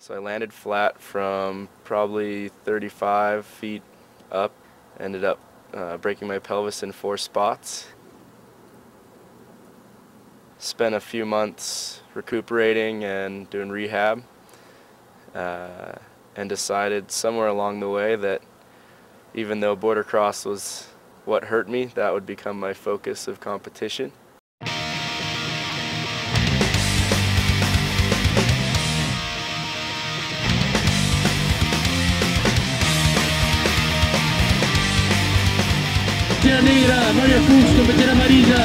So I landed flat from probably 35 feet up, ended up breaking my pelvis in 4 spots. Spent a few months recuperating and doing rehab, and decided somewhere along the way that even though border cross was what hurt me, that would become my focus of competition. Pechera negra, Mario Fuchs con pechera amarilla,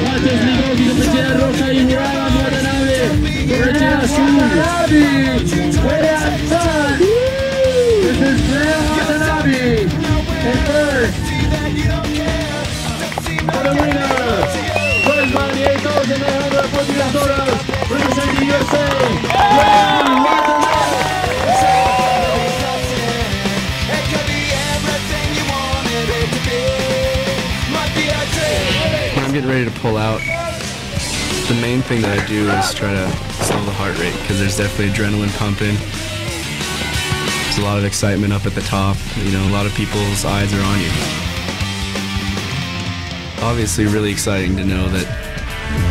Matos Ligotti con pechera roja y Graham Watanabe con pechera azul. Way outside! This is Graham Watanabe in first. For the winner, first by the 8,940 horas, representing USA, Graham Watanabe. When I'm getting ready to pull out, the main thing that I do is try to slow the heart rate, because there's definitely adrenaline pumping. There's a lot of excitement up at the top. You know, a lot of people's eyes are on you. Obviously really exciting to know that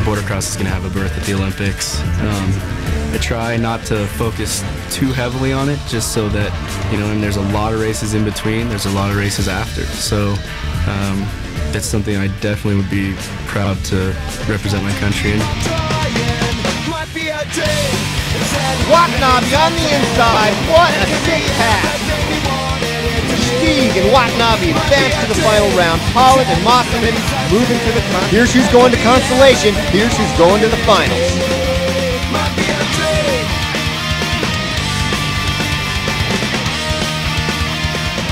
border cross is going to have a berth at the Olympics. I try not to focus too heavily on it, just so that, you know, and there's a lot of races in between, there's a lot of races after. So that's something I definitely would be proud to represent my country in. Watanabe on the inside, what a sick pass! Stieg and Watanabe advance to the final round. Holland and Mosselman moving to the front. Here's who's going to consolation, here's who's going to the finals.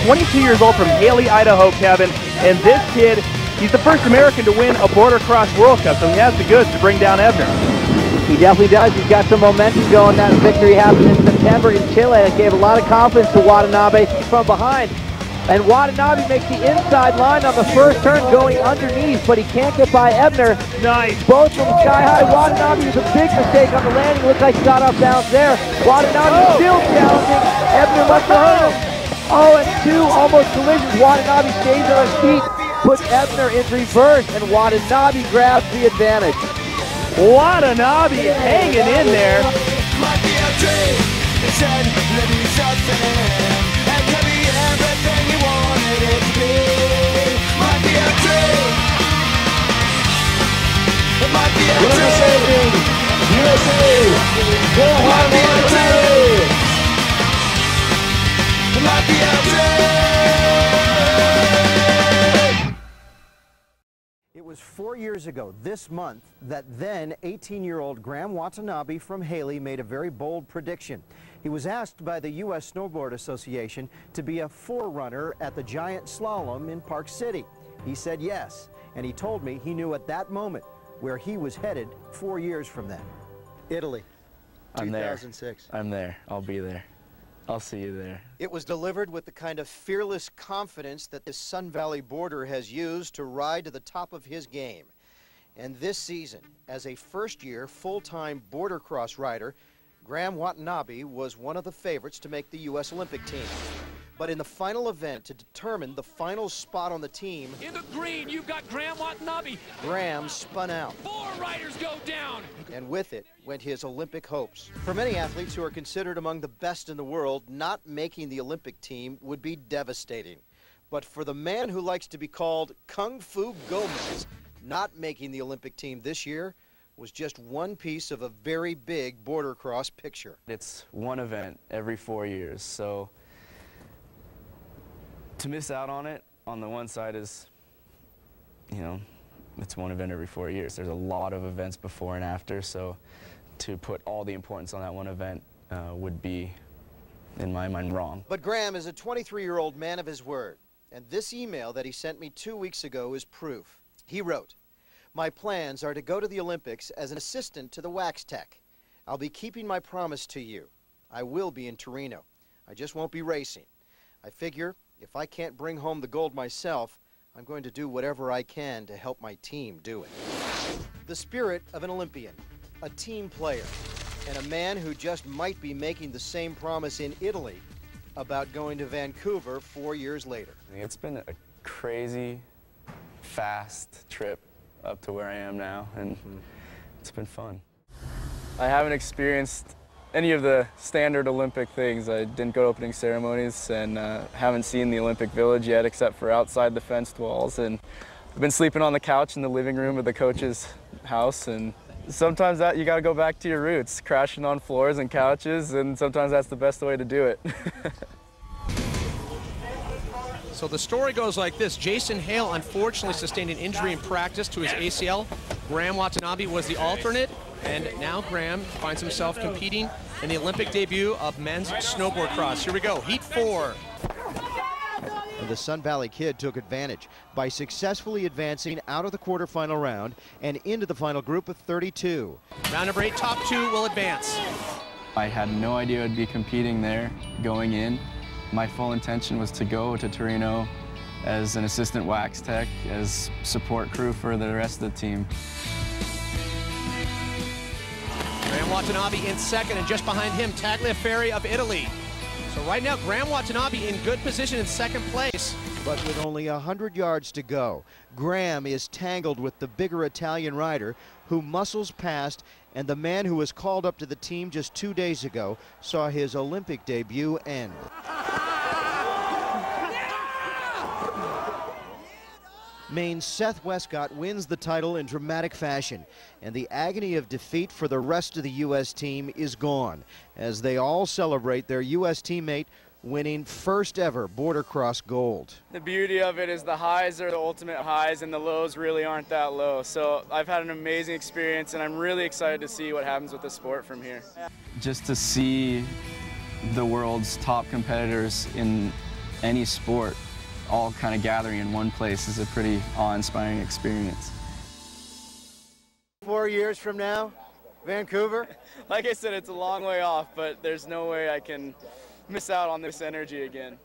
22 years old from Haley, Idaho, Kevin, and this kid, he's the first American to win a border cross World Cup, so he has the goods to bring down Ebner. He definitely does. He's got some momentum going. That victory happened in September in Chile. It gave a lot of confidence to Watanabe from behind. And Watanabe makes the inside line on the first turn going underneath, but he can't get by Ebner. Nice. Both from sky high. Watanabe was a big mistake on the landing. Looked like he got off bounds there. Watanabe still challenging. Ebner must have hurt him. Oh, and 2 almost collisions. Watanabe stays on his feet, puts Ebner in reverse, and Watanabe grabs the advantage. Watanabe hanging in there. It was 4 years ago this month that then 18-year-old Graham Watanabe from Haley made a very bold prediction. He was asked by the U.S. Snowboard Association to be a forerunner at the giant slalom in Park City. He said yes, and he told me he knew at that moment where he was headed 4 years from then. Italy, 2006. I'm there. I'll be there. I'll see you there. It was delivered with the kind of fearless confidence that the Sun Valley border has used to ride to the top of his game. And this season, as a first-year full-time border cross rider, Graham Watanabe was one of the favorites to make the U.S. Olympic team. But in the final event to determine the final spot on the team, in the green, you've got Graham Watanabe. Graham spun out. 4 riders go down. And with it went his Olympic hopes. For many athletes who are considered among the best in the world, not making the Olympic team would be devastating. But for the man who likes to be called Kung Fu Gomez, not making the Olympic team this year was just one piece of a very big border cross picture. It's one event every 4 years, so to miss out on it on the one side is, you know, it's one event every 4 years. There's a lot of events before and after, so to put all the importance on that one event would be, in my mind, wrong. But Graham is a 23-year-old man of his word, and this email that he sent me 2 weeks ago is proof. He wrote, "My plans are to go to the Olympics as an assistant to the wax tech. I'll be keeping my promise to you. I will be in Torino. I just won't be racing. I figure if I can't bring home the gold myself, I'm going to do whatever I can to help my team do it." The spirit of an Olympian, a team player, And a man who just might be making the same promise in Italy about going to Vancouver 4 years later. It's been a crazy, fast trip up to where I am now, and it's been fun. I haven't experienced any of the standard Olympic things. I didn't go to opening ceremonies and haven't seen the Olympic Village yet except for outside the fenced walls. And I've been sleeping on the couch in the living room of the coach's house, and sometimes you gotta go back to your roots, crashing on floors and couches, and sometimes that's the best way to do it. So the story goes like this. Jason Hale unfortunately sustained an injury in practice to his ACL. Graham Watanabe was the alternate, and now Graham finds himself competing in the Olympic debut of men's snowboard cross. Here we go, heat 4. And the Sun Valley kid took advantage by successfully advancing out of the quarterfinal round and into the final group of 32. Round number 8, top 2 will advance. I had no idea I'd be competing there going in. My full intention was to go to Torino as an assistant wax tech, as support crew for the rest of the team. Graham Watanabe in second, and just behind him, Tagliaferri of Italy. So right now, Graham Watanabe in good position in second place. But with only 100 yards to go, Graham is tangled with the bigger Italian rider who muscles past, and the man who was called up to the team just 2 days ago saw his Olympic debut end. Maine's Seth Westcott wins the title in dramatic fashion, and the agony of defeat for the rest of the U.S. team is gone as they all celebrate their U.S. teammate winning first ever border cross gold. The beauty of it is the highs are the ultimate highs and the lows really aren't that low. So I've had an amazing experience and I'm really excited to see what happens with the sport from here. Just to see the world's top competitors in any sport all kind of gathering in one place is a pretty awe-inspiring experience. 4 years from now, Vancouver? Like I said, it's a long way off, but there's no way I can miss out on this energy again.